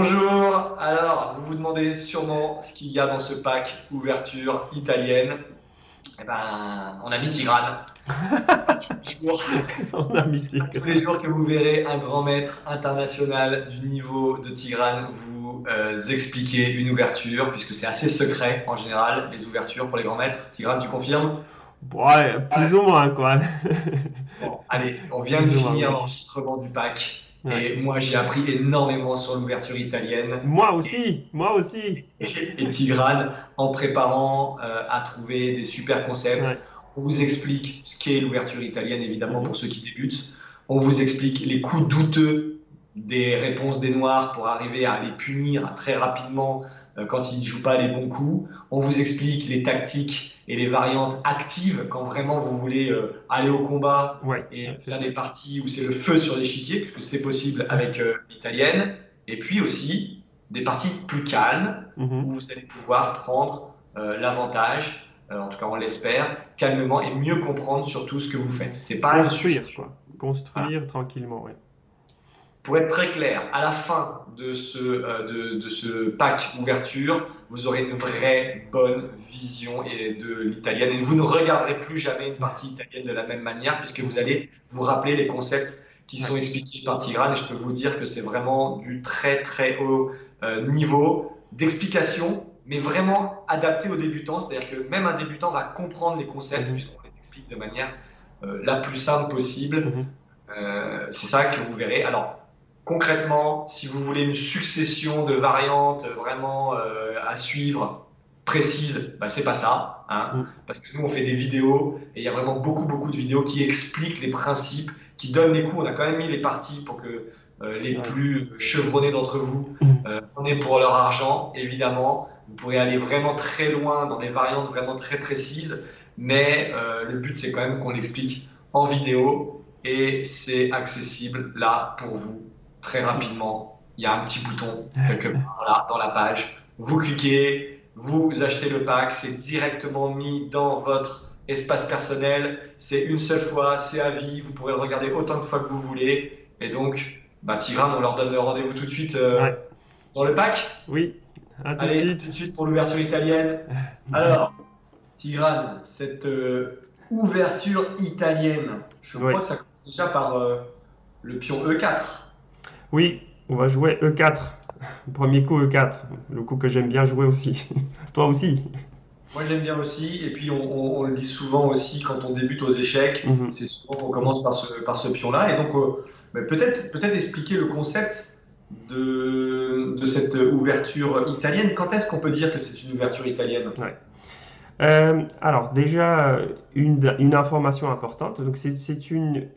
Bonjour, alors vous vous demandez sûrement ce qu'il y a dans ce pack ouverture italienne. Eh ben, on a mis Tigrane. C'est pas tous les jours, On a c'est pas mythique. tous les jours que vous verrez un grand maître international du niveau de Tigrane vous expliquer une ouverture, puisque c'est assez secret en général, les ouvertures pour les grands maîtres. Tigrane, tu confirmes? Ouais, plus ou moins, quoi. Bon, allez, on vient de Plus ou moins, finir oui. l'enregistrement du pack, Ouais. et moi j'ai appris énormément sur l'ouverture italienne. Moi aussi, moi aussi. Et Tigrane en préparant à trouver des super Ouais. concepts. On vous explique ce qu'est l'ouverture italienne, évidemment, pour Mhm. ceux qui débutent. On vous explique les coups douteux des réponses des Noirs pour arriver à les punir très rapidement quand ils ne jouent pas les bons coups. On vous explique les tactiques et les variantes actives quand vraiment vous voulez aller au combat Ouais, et ouais, c'est faire ça. des parties où c'est le feu sur l'échiquier, puisque c'est possible avec l'italienne. Et puis aussi des parties plus calmes où Mhm. vous allez pouvoir prendre l'avantage, en tout cas on l'espère, calmement et mieux comprendre surtout ce que vous faites. C'est pas une Construire, succession. quoi. Voilà. Construire tranquillement, ouais. Pour être très clair, à la fin de ce pack ouverture, vous aurez une vraie bonne vision de l'italienne et vous ne regarderez plus jamais une partie italienne de la même manière puisque vous allez vous rappeler les concepts qui Ouais. sont expliqués par Tigran et je peux vous dire que c'est vraiment du très très haut niveau d'explication, mais vraiment adapté aux débutants. C'est-à-dire que même un débutant va comprendre les concepts Mhm. puisqu'on les explique de manière la plus simple possible. Mhm. C'est ça que vous verrez. Alors, concrètement, si vous voulez une succession de variantes vraiment à suivre, précises, bah, c'est pas ça. Hein, Mhm. parce que nous, on fait des vidéos et il y a vraiment beaucoup de vidéos qui expliquent les principes, qui donnent les coups. On a quand même mis les parties pour que les Ouais. plus chevronnés d'entre vous Mhm. en aient pour leur argent, évidemment. Vous pourrez aller vraiment très loin dans des variantes vraiment très précises, mais le but, c'est quand même qu'on l'explique en vidéo et c'est accessible là pour vous très rapidement. Il y a un petit bouton quelque part là dans la page. Vous cliquez, vous achetez le pack, c'est directement mis dans votre espace personnel. C'est une seule fois, c'est à vie. Vous pourrez le regarder autant de fois que vous voulez. Et donc, bah, Tigram, on leur donne le rendez-vous tout de suite Ouais. dans le pack. Oui, à tout de Allez, à suite. tout de suite pour l'ouverture italienne. Alors, Tigran, cette ouverture italienne, je Oui. crois que ça commence déjà par le pion E4. Oui, on va jouer E4. Premier coup E4. Le coup que j'aime bien jouer aussi. Toi aussi. Moi, j'aime bien aussi, et puis on le dit souvent aussi quand on débute aux échecs, Mhm. c'est souvent qu'on commence par ce pion-là. Et donc, peut-être expliquer le concept de cette ouverture italienne. Quand est-ce qu'on peut dire que c'est une ouverture italienne? Ouais. Alors déjà, une information importante, donc c'est une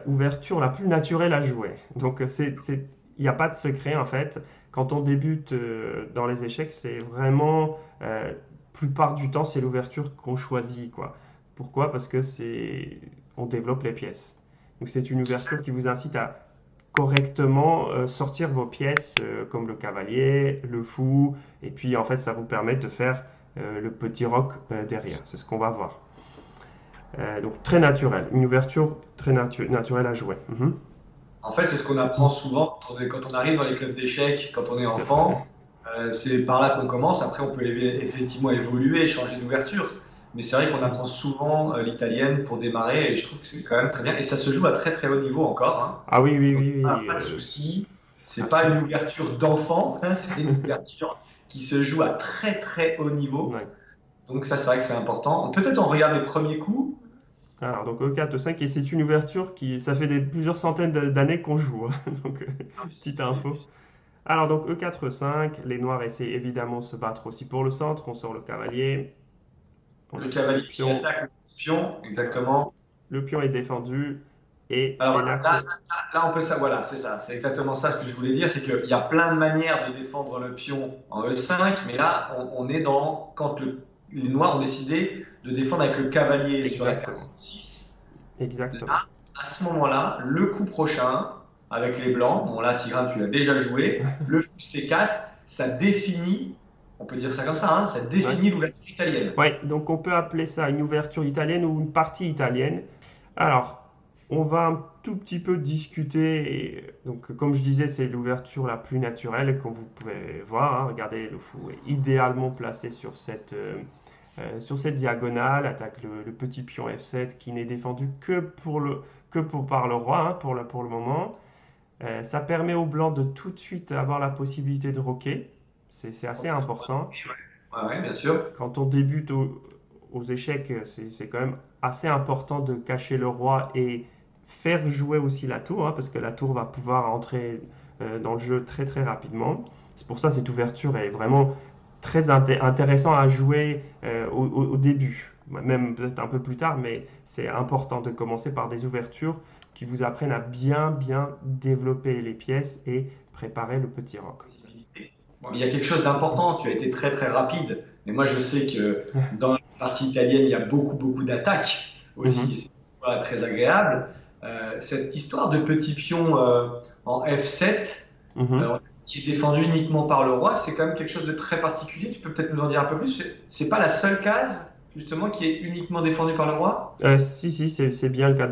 ouverture la plus naturelle à jouer. Donc il n'y a pas de secret en fait. Quand on débute dans les échecs, c'est vraiment, plupart du temps, c'est l'ouverture qu'on choisit, quoi. Pourquoi? Parce que on développe les pièces. Donc c'est une ouverture qui vous incite à correctement sortir vos pièces comme le cavalier, le fou, et puis en fait ça vous permet de faire le petit roc derrière. C'est ce qu'on va voir. Donc très naturel, une ouverture très naturelle à jouer. Mhm. En fait, c'est ce qu'on apprend souvent quand on arrive dans les clubs d'échecs, quand on est C'est vrai. enfant. C'est par là qu'on commence. Après, on peut effectivement évoluer, changer d'ouverture. Mais c'est vrai qu'on apprend souvent l'italienne pour démarrer et je trouve que c'est quand même très bien. Et ça se joue à très très haut niveau encore. Hein. Ah oui, oui, Donc, oui, oui. pas de souci. C'est Ah, pas une ouverture d'enfant, hein, c'est une ouverture qui se joue à très très haut niveau. ouais. Donc ça, c'est vrai que c'est important. Peut-être on regarde les premiers coups. Alors donc E4, E5, et c'est une ouverture qui, ça fait plusieurs centaines d'années qu'on joue, hein. Donc Ah, petite info. Alors donc E4, E5, les noirs essaient évidemment de se battre aussi pour le centre, on sort le cavalier, on Le attaque le cavalier qui pion, attaque le pion, exactement. le pion est défendu, et Alors c'est là là, que... là, on peut ça, voilà, c'est ça, c'est exactement ça ce que je voulais dire, c'est qu'il y a plein de manières de défendre le pion en E5, mais là, on est dans quand les Noirs ont décidé de défendre avec le cavalier sur la Exactement, case 6. exactement. Là, à ce moment-là, le coup prochain avec les Blancs, bon là, Tigran, tu l'as déjà joué, le fou C4, ça définit, on peut dire ça comme ça, hein, ça Ouais. définit l'ouverture italienne. Ouais, donc on peut appeler ça une ouverture italienne ou une partie italienne. Alors, on va tout petit peu discuter. Donc, comme je disais, c'est l'ouverture la plus naturelle. Et comme vous pouvez voir, hein, regardez, le fou est idéalement placé sur cette diagonale. Attaque le petit pion F7 qui n'est défendu par le roi, hein, pour le moment. Ça permet au blanc de tout de suite avoir la possibilité de roquer. C'est assez important. Ouais, ouais, bien sûr. Quand on débute aux échecs, c'est quand même assez important de cacher le roi et faire jouer aussi la tour, hein, parce que la tour va pouvoir entrer dans le jeu très très rapidement. C'est pour ça que cette ouverture est vraiment très intéressant à jouer au début, même peut-être un peu plus tard, mais c'est important de commencer par des ouvertures qui vous apprennent à bien bien développer les pièces et préparer le petit roc. Possibilité. Bon, il y a quelque chose d'important, tu as été très très rapide, mais moi je sais que dans la partie italienne, il y a beaucoup d'attaques aussi, et Mhm, c'est parfois très agréable. Cette histoire de petit pion en F7, mhm. qui est défendu uniquement par le roi, c'est quand même quelque chose de très particulier. Tu peux peut-être nous en dire un peu plus? C'est pas la seule case justement qui est uniquement défendue par le roi? Si, c'est bien le cas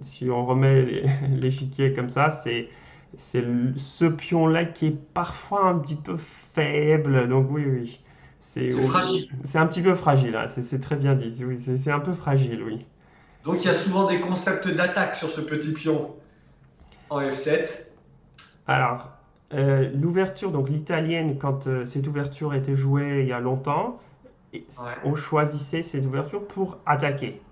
si on remet l'échiquier comme ça, ce pion-là qui est parfois un petit peu faible. Donc oui, oui, C'est fragile. c'est un petit peu fragile, hein, c'est très bien dit. Oui, c'est un peu fragile, oui. Donc il y a souvent des concepts d'attaque sur ce petit pion en F7. Alors, l'ouverture, donc l'italienne, quand cette ouverture était jouée il y a longtemps, on Ouais, choisissait cette ouverture pour attaquer.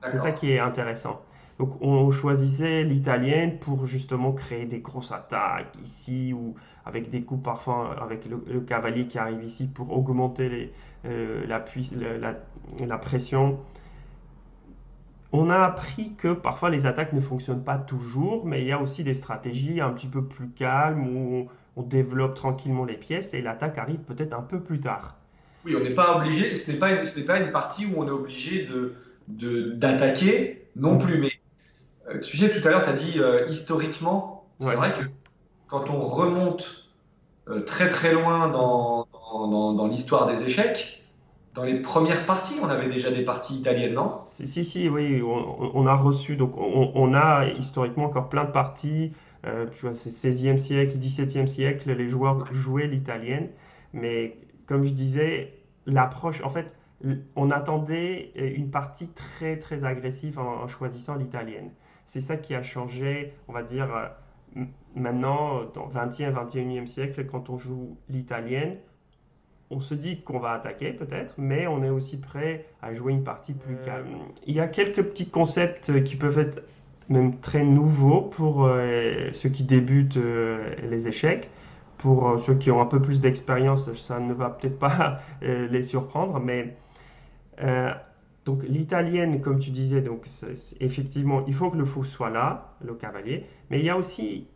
C'est ça d'accord. qui est intéressant. Donc on choisissait l'italienne pour justement créer des grosses attaques ici ou avec des coups parfois avec le cavalier qui arrive ici pour augmenter la pression. On a appris que parfois les attaques ne fonctionnent pas toujours, mais il y a aussi des stratégies un petit peu plus calmes où on développe tranquillement les pièces et l'attaque arrive peut-être un peu plus tard. Oui, on n'est pas obligé, ce n'est pas une partie où on est obligé d'attaquer non Mhm. plus. Mais tu sais, tout à l'heure, tu as dit historiquement, c'est Ouais. vrai que quand on remonte très très loin Mhm. dans l'histoire des échecs, dans les premières parties, on avait déjà des parties italiennes, non? Si, oui, on a reçu, donc on a historiquement encore plein de parties, tu vois, c'est 16e siècle, 17e siècle, les joueurs jouaient l'italienne, mais comme je disais, l'approche, en fait, on attendait une partie très très agressive en choisissant l'italienne. C'est ça qui a changé, on va dire, maintenant, dans 20e, 21e siècle, quand on joue l'italienne, on se dit qu'on va attaquer peut-être, mais on est aussi prêt à jouer une partie plus calme. Il y a quelques petits concepts qui peuvent être même très nouveaux pour ceux qui débutent les échecs. Pour ceux qui ont un peu plus d'expérience, ça ne va peut-être pas les surprendre, mais euh, donc l'italienne, comme tu disais, donc effectivement, il faut que le fou soit là, le cavalier, mais il y a aussi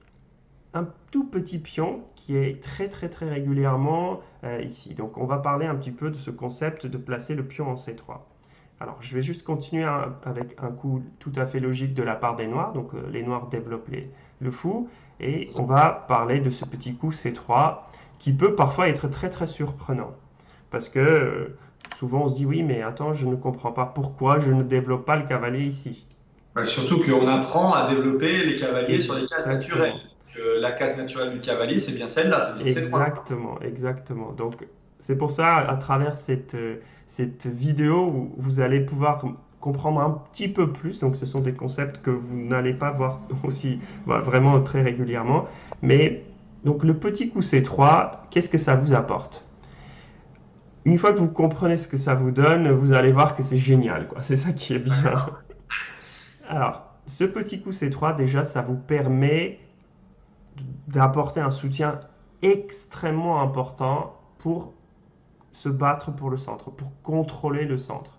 un tout petit pion qui est très très très régulièrement ici. Donc on va parler un petit peu de ce concept de placer le pion en C3. Alors je vais juste continuer avec un coup tout à fait logique de la part des noirs. Donc les noirs développent le fou et on va parler de ce petit coup C3 qui peut parfois être très très surprenant. Parce que souvent on se dit oui mais attends je ne comprends pas pourquoi je ne développe pas le cavalier ici. Ouais, surtout qu'on apprend à développer les cavaliers sur les cases naturelles. Exactement. La case naturelle du cavalier, c'est bien celle-là, c'est bien C3. Exactement, exactement. Donc, c'est pour ça, à travers cette vidéo, vous allez pouvoir comprendre un petit peu plus. Donc, ce sont des concepts que vous n'allez pas voir aussi vraiment très régulièrement. Mais, donc, le petit coup C3, qu'est-ce que ça vous apporte? Une fois que vous comprenez ce que ça vous donne, vous allez voir que c'est génial, quoi. C'est ça qui est bien. D'accord. Alors, ce petit coup C3, déjà, ça vous permet d'apporter un soutien extrêmement important pour se battre pour le centre, pour contrôler le centre.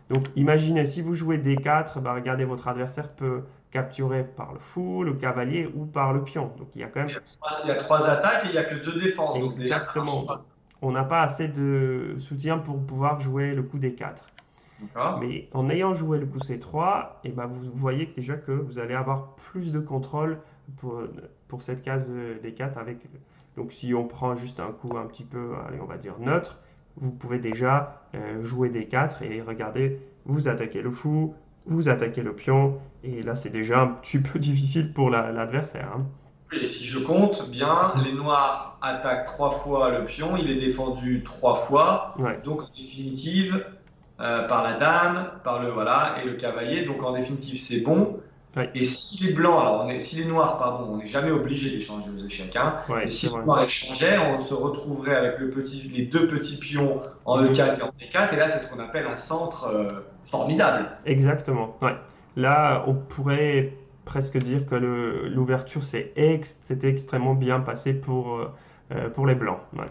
Donc imaginez, si vous jouez D4, bah, regardez, votre adversaire peut capturer par le fou, le cavalier ou par le pion. Donc il y a quand même Il y a trois attaques et il n'y a que deux défenses, donc déjà ça marche exactement, pas. on n'a pas assez de soutien pour pouvoir jouer le coup D4. D'accord? Mais en ayant joué le coup C3, et ben vous voyez que déjà que vous allez avoir plus de contrôle pour, pour cette case D4 avec. Donc si on prend juste un coup un petit peu, allez, on va dire neutre, vous pouvez déjà jouer D4 et regarder, vous attaquez le fou vous attaquez le pion, et là c'est déjà un petit peu difficile pour l'adversaire, hein. Et si je compte bien, les noirs attaquent 3 fois le pion, il est défendu 3 fois. Ouais, Donc en définitive, par la dame, par le voilà, et le cavalier. Donc en définitive, c'est bon. ouais, Et si les blancs, alors si les noirs, pardon, on n'est jamais obligé d'échanger aux échecs, hein, mais ouais, si c'est les vrai. noirs échangeaient, on se retrouverait avec les deux petits pions en Mhm. E4 et en D4. Et là, c'est ce qu'on appelle un centre formidable. Exactement. Ouais. Là, on pourrait presque dire que l'ouverture s'est extrêmement bien passé pour les blancs. Ouais.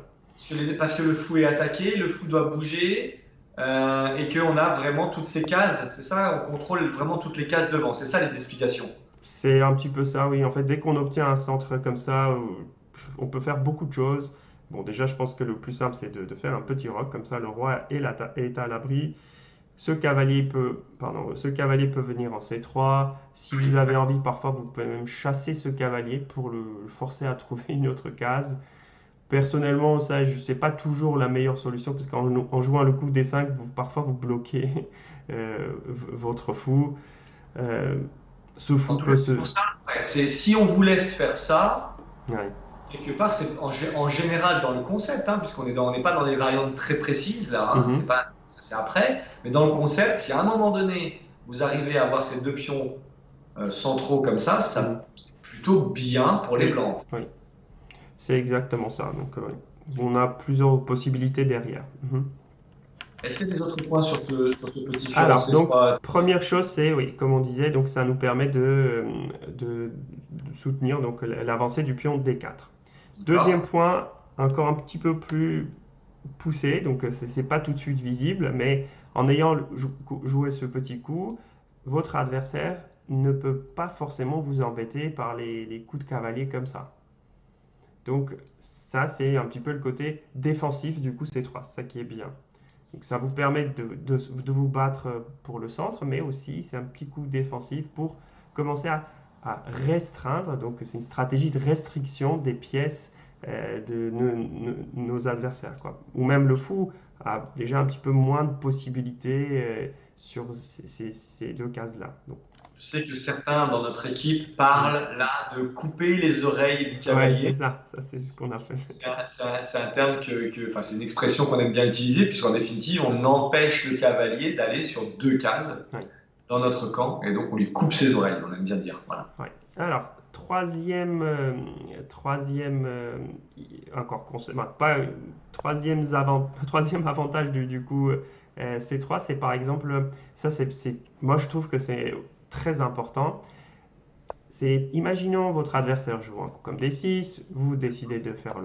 Parce que le fou est attaqué, le fou doit bouger et qu'on a vraiment toutes ces cases. C'est ça, on contrôle vraiment toutes les cases devant. C'est ça les explications. C'est un petit peu ça, oui. En fait, dès qu'on obtient un centre comme ça, on peut faire beaucoup de choses. Bon, déjà, je pense que le plus simple, c'est de faire un petit roc, comme ça, le roi est à l'abri. Ce cavalier peut venir en C3. Si vous avez envie, parfois, vous pouvez même chasser ce cavalier pour le forcer à trouver une autre case. Personnellement, ça, je sais pas toujours la meilleure solution, parce qu'en jouant le coup D5, parfois vous bloquez votre fou. Euh, Ce En fou tout cas, peut c'est se... pour ça. Ouais, si on vous laisse faire ça, Ouais. quelque part, c'est en général dans le concept, hein, puisqu'on n'est pas dans les variantes très précises là, hein, Mhm. c'est après, mais dans le concept, si à un moment donné, vous arrivez à avoir ces deux pions centraux comme Mhm. c'est plutôt bien pour les Oui, blancs. oui, c'est exactement ça. Donc, oui. On a plusieurs possibilités derrière. Mhm. Est-ce qu'il y a des autres points sur ce petit pion en Alors, donc, C3? première chose, c'est, oui, comme on disait, donc ça nous permet de soutenir donc l'avancée du pion D4. Deuxième D'accord. point, encore un petit peu plus poussé, donc c'est pas tout de suite visible, mais en ayant joué ce petit coup, votre adversaire ne peut pas forcément vous embêter par les coups de cavalier comme ça. Donc ça, c'est un petit peu le côté défensif du coup C3, ça qui est bien. Donc ça vous permet de vous battre pour le centre, mais aussi c'est un petit coup défensif pour commencer à restreindre. Donc c'est une stratégie de restriction des pièces de nos adversaires, quoi. Ou même le fou a déjà un petit peu moins de possibilités sur ces deux cases-là. Donc, Je sais que certains dans notre équipe mm. parlent là de couper les oreilles du Ouais, c'est cavalier. ça, ça c'est ce qu'on a fait. C'est un terme enfin, c'est une expression qu'on aime bien utiliser, puisqu'en définitive, on empêche le cavalier d'aller sur deux cases Ouais. dans notre camp, et donc on lui coupe ses oreilles, on aime bien dire. Voilà. Ouais. Alors, troisième encore bah, pas troisième avantage du coup C3, c'est par exemple, ça moi je trouve que c'est très important. C'est, imaginons votre adversaire joue un coup comme D6, vous décidez de faire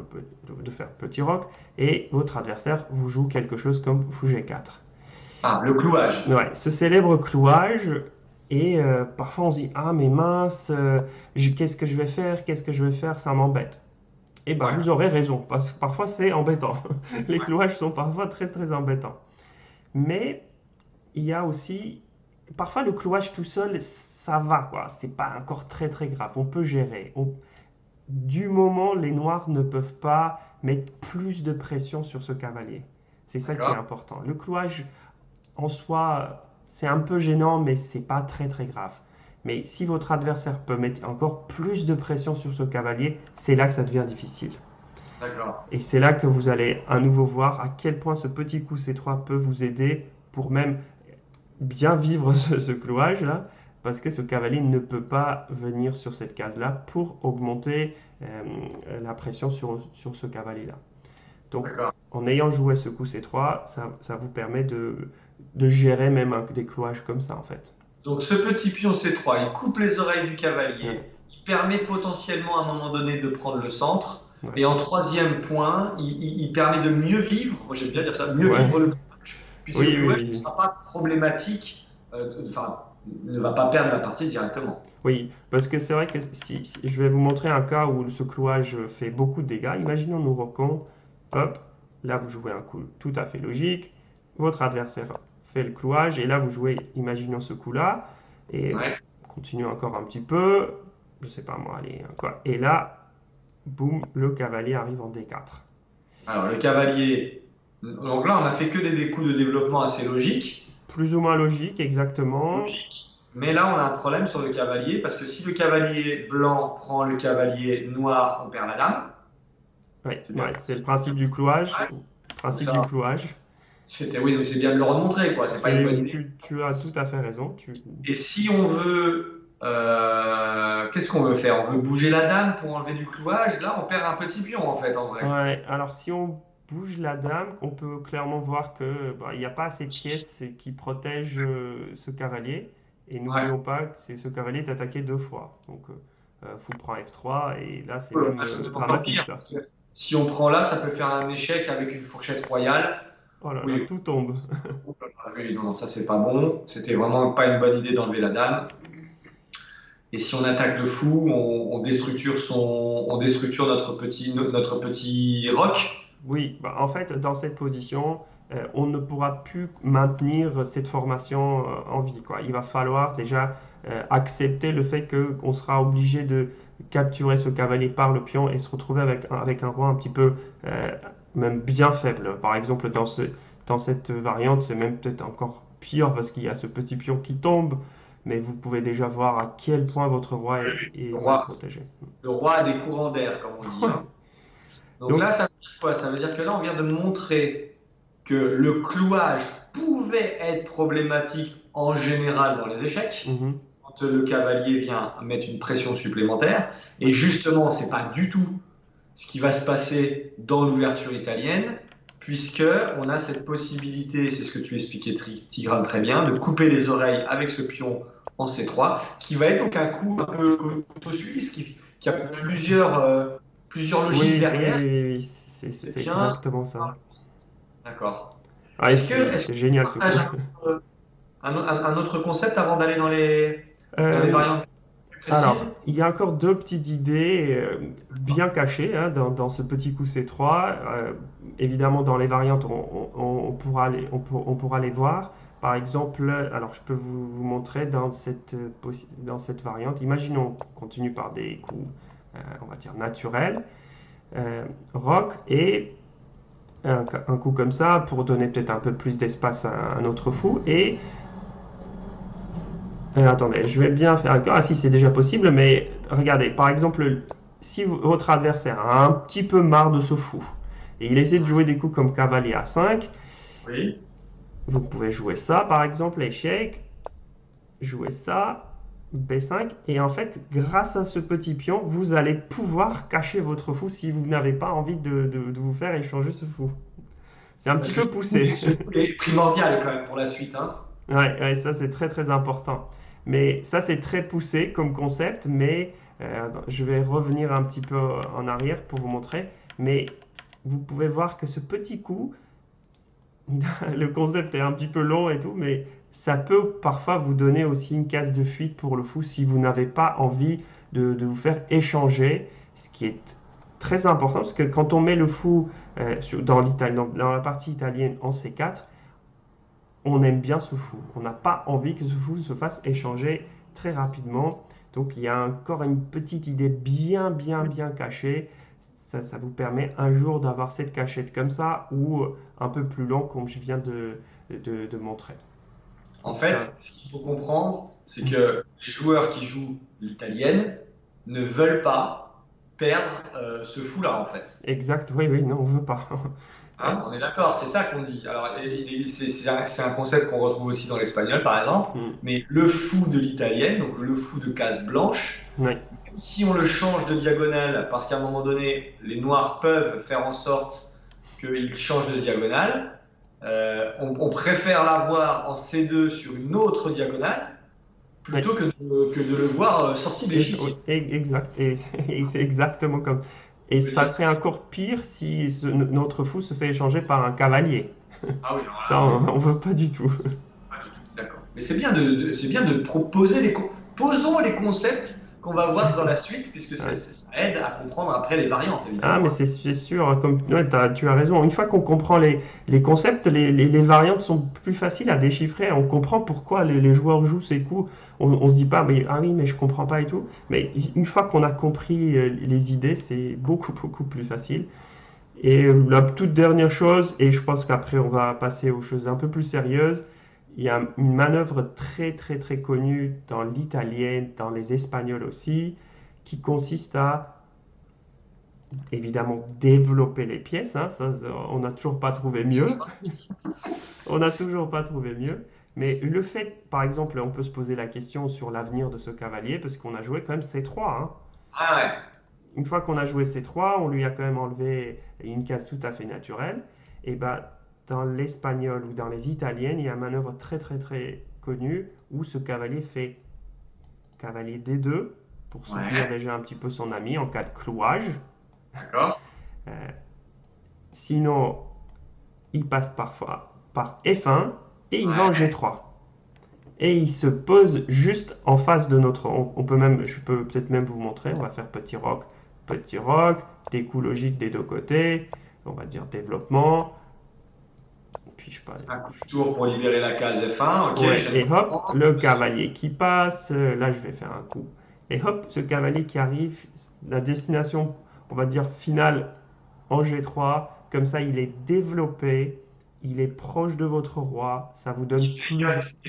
petit roc, et votre adversaire vous joue quelque chose comme fou G4. Ah, le clouage. Ouais, ce célèbre clouage, et parfois on se dit, ah mais mince, qu'est-ce que je vais faire, qu'est-ce que je vais faire, ça m'embête. Eh ben Ouais. vous aurez raison, parce que parfois c'est embêtant. Les Ouais. clouages sont parfois très très embêtants. Mais il y a aussi, parfois le clouage tout seul, ça va quoi, c'est pas encore très très grave, on peut gérer. Du moment les noirs ne peuvent pas mettre plus de pression sur ce cavalier. C'est ça qui est D'accord. important. Le clouage, en soi, c'est un peu gênant, mais c'est pas très très grave. Mais si votre adversaire peut mettre encore plus de pression sur ce cavalier, c'est là que ça devient difficile. D'accord. Et c'est là que vous allez à nouveau voir à quel point ce petit coup C3 peut vous aider pour même bien vivre ce clouage-là, parce que ce cavalier ne peut pas venir sur cette case-là pour augmenter la pression sur ce cavalier-là. Donc, D'accord. en ayant joué ce coup C3, ça vous permet de gérer même des clouages comme ça, en fait. Donc ce petit pion C3, il coupe les oreilles du Ouais, cavalier, il permet potentiellement à un moment donné de prendre le centre, ouais, et en troisième point, il permet de mieux vivre, moi j'aime bien dire ça, mieux ouais. vivre le clouage, puisque le Oui, oui, clouage ne oui. sera pas problématique, enfin, ne va pas perdre la partie directement. Oui, parce que c'est vrai que si je vais vous montrer un cas où ce clouage fait beaucoup de dégâts. Imaginons nous roquons, hop, là vous jouez un coup tout à fait logique, votre adversaire fait le clouage, et là vous jouez, imaginons ce coup-là, et Ouais. continuez encore un petit peu, je sais pas moi, allez, quoi, et là, boum, le cavalier arrive en D4. Alors le cavalier, donc là on a fait que des coups de développement assez logiques. plus ou moins logique, exactement. logique. Mais là, on a un problème sur le cavalier, parce que si le cavalier blanc prend le cavalier noir, on perd la dame. Oui, C'est bien. ouais, c'est le principe du clouage. Donc Principe du ça, clouage. oui, mais c'est bien de le remontrer, quoi. C'est pas une bonne idée. Tu as tout à fait raison. Et si on veut, qu'est-ce qu'on veut faire? On veut bouger la dame pour enlever du clouage. Là, on perd un petit pion, en fait, en vrai. Ouais, alors si on bouge la dame, on peut clairement voir que bah, il n'y a pas assez de pièces qui protègent ce cavalier. Et Ouais. n'oublions pas que ce cavalier est attaqué deux fois. Donc, fou prend F3 et là, c'est Ouais, même bah, c'est encore dramatique pire, ça. parce que si on prend là, ça peut faire un échec avec une fourchette royale. Oh là là, Oui, tout tombe. oh là là, oui, non, non, ça c'est pas bon. C'était vraiment pas une bonne idée d'enlever la dame. Et si on attaque le fou, on déstructure notre petit roc. Oui, bah, en fait, dans cette position, on ne pourra plus maintenir cette formation en vie, quoi. Il va falloir déjà accepter le fait qu'on sera obligé de capturer ce cavalier par le pion et se retrouver avec un roi un petit peu, même bien faible. Par exemple, dans cette variante, c'est même peut-être encore pire parce qu'il y a ce petit pion qui tombe, mais vous pouvez déjà voir à quel point votre roi est Le mal roi, protégé. le roi a des courants d'air, comme on dit, hein. Donc là, Donc, ça veut dire quoi? Ça veut dire que là, on vient de montrer que le clouage pouvait être problématique en général dans les échecs, mhm, quand le cavalier vient mettre une pression supplémentaire. Et justement, c'est pas du tout ce qui va se passer dans l'ouverture italienne, puisque on a cette possibilité, c'est ce que tu expliquais Tigran très bien, de couper les oreilles avec ce pion en C3, qui va être donc un coup un peu couteau suisse, qui a plusieurs logiques oui, oui, derrière. oui, oui, C'est c'est bien. exactement ça. D'accord. Ah, Est-ce que c'est tu génial ce partages coup. un autre concept avant d'aller dans les Euh, variantes plus alors, précises? il y a encore deux petites idées bien cachées hein, dans ce petit coup C3. Évidemment, dans les variantes, on pourra on pourra les voir. Par exemple, alors je peux vous montrer dans cette variante. Imaginons qu'on continue par des coups, on va dire, naturels. Rock et un coup comme ça pour donner peut-être un peu plus d'espace à un autre fou. Et attendez, je vais bien faire. Ah si, c'est déjà possible, mais regardez, par exemple, si votre adversaire a un petit peu marre de ce fou et il essaie de jouer des coups comme cavalier à 5, Oui. vous pouvez jouer ça par exemple, échec, jouer ça, B5, et en fait, grâce à ce petit pion, vous allez pouvoir cacher votre fou si vous n'avez pas envie de vous faire échanger ce fou. C'est un petit Parce que peu poussé. ce coup est primordial quand même pour la suite, hein. Ouais, ouais, ça c'est très très important. Mais ça c'est très poussé comme concept, mais je vais revenir un petit peu en arrière pour vous montrer. Mais vous pouvez voir que ce petit coup, le concept est un petit peu long et tout, mais ça peut parfois vous donner aussi une case de fuite pour le fou si vous n'avez pas envie de vous faire échanger, ce qui est très important parce que quand on met le fou dans la partie italienne en C4, on aime bien ce fou. On n'a pas envie que ce fou se fasse échanger très rapidement. Donc il y a encore une petite idée bien, bien, bien cachée. Ça vous permet un jour d'avoir cette cachette comme ça ou un peu plus long comme je viens de montrer. En Donc ça, fait, ce qu'il faut comprendre, c'est que les joueurs qui jouent l'italienne ne veulent pas perdre ce fou-là, en fait. exact, oui, oui, non, on veut pas. Hein, on est d'accord, c'est ça qu'on dit. Alors, c'est un concept qu'on retrouve aussi dans l'espagnol, par exemple. Hmm, Mais le fou de l'italienne, donc le fou de case blanche, oui, même si on le change de diagonale, parce qu'à un moment donné, les noirs peuvent faire en sorte qu'il change de diagonale, on préfère l'avoir en C2 sur une autre diagonale oui. plutôt que de le voir sorti de Oui, l'échiquier. exact, et c'est exactement comme. Et Mais ça serait encore pire si notre fou se fait échanger par un cavalier. Ah oui, alors Ça, là, on veut pas du tout. pas du tout, d'accord. Mais c'est bien de proposer posons les concepts qu'on va voir dans la suite, puisque Ouais. ça aide à comprendre après les variantes, Ah, mais évidemment, hein. c'est sûr, comme ouais, tu as raison. Une fois qu'on comprend les concepts, les variantes sont plus faciles à déchiffrer. On comprend pourquoi les joueurs jouent ces coups. On se dit pas, mais, ah oui, mais je comprends pas et tout. Mais une fois qu'on a compris les idées, c'est beaucoup, beaucoup plus facile. Et la toute dernière chose, et je pense qu'après on va passer aux choses un peu plus sérieuses, il y a une manœuvre très très très connue dans l'italien, dans les espagnols aussi, qui consiste à évidemment développer les pièces, hein, on n'a toujours pas trouvé mieux. On n'a toujours pas trouvé mieux. Mais le fait, par exemple, on peut se poser la question sur l'avenir de ce cavalier, parce qu'on a joué quand même C3, hein. Ah ouais, Une fois qu'on a joué C3, on lui a quand même enlevé une case tout à fait naturelle. Et bah, dans l'espagnol ou dans les italiennes, il y a une manœuvre très très très connue où ce cavalier fait cavalier D2 pour soutenir ouais, déjà un petit peu son ami en cas de clouage. d'accord. Euh, Sinon, il passe parfois par F1 et il va en Ouais, G3. Et il se pose juste en face de notre. On peut même, je peux peut-être même vous montrer. On va faire petit roc, des coups logiques des deux côtés. On va dire développement. Puis je sais pas. un coup de tour pour libérer la case F1, ok, Ouais, je viens de et hop, comprendre. le cavalier qui passe. Là, je vais faire un coup. Et hop, ce cavalier qui arrive, la destination, on va dire finale en G3. Comme ça, il est développé. Il est proche de votre roi. Ça vous donne plus. Il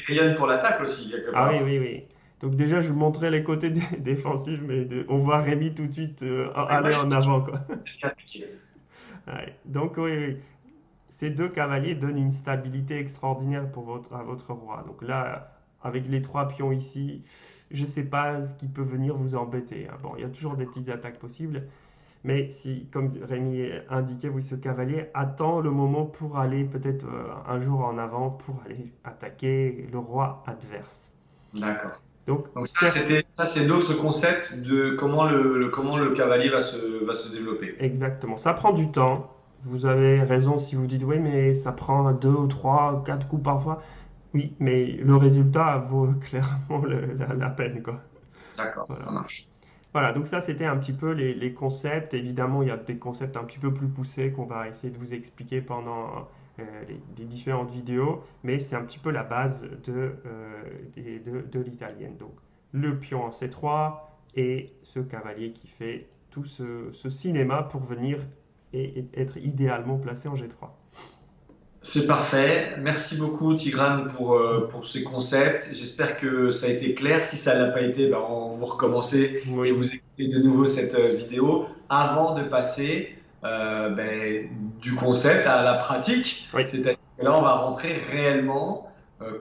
rayonne pour l'attaque aussi, quelque Ah oui, part. oui, oui. Donc déjà, je vous montrais les côtés défensifs, mais on voit Rémi tout de suite Mais moi, aller je en suis avant, quoi. appliqué. Ouais. Donc oui, oui. Ces deux cavaliers donnent une stabilité extraordinaire à votre roi. Donc là, avec les trois pions ici, je ne sais pas ce qui peut venir vous embêter, hein. Bon, il y a toujours des petites attaques possibles, mais si, comme Rémi indiquait, oui, ce cavalier attend le moment pour aller peut-être un jour en avant pour aller attaquer le roi adverse. D'accord. Donc Donc certes, ça c'est l'autre concept de comment comment le cavalier va se développer. exactement. Ça prend du temps. Vous avez raison si vous dites oui, mais ça prend deux ou trois, ou quatre coups parfois. Oui, mais le résultat vaut clairement la peine, quoi. D'accord, ça Voilà. marche. Voilà, donc ça c'était un petit peu les concepts. Évidemment, il y a des concepts un petit peu plus poussés qu'on va essayer de vous expliquer pendant les différentes vidéos, mais c'est un petit peu la base de l'italienne. Donc le pion en C3 et ce cavalier qui fait tout ce cinéma pour venir et être idéalement placé en G3. C'est parfait. Merci beaucoup, Tigrane, pour ces concepts. J'espère que ça a été clair. Si ça ne l'a pas été, ben, vous recommencez et Oui, vous écoutez de nouveau cette vidéo avant de passer ben, du concept à la pratique. oui. C'est-à-dire que là, on va rentrer réellement,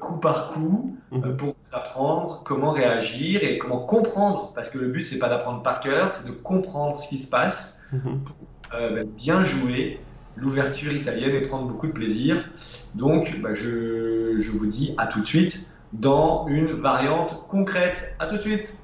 coup par coup, Mhm. pour vous apprendre comment réagir et comment comprendre. Parce que le but, c'est pas d'apprendre par cœur, c'est de comprendre ce qui se passe Mhm. bah, bien jouer l'ouverture italienne et prendre beaucoup de plaisir. Donc, bah, je vous dis à tout de suite dans une variante concrète. À tout de suite.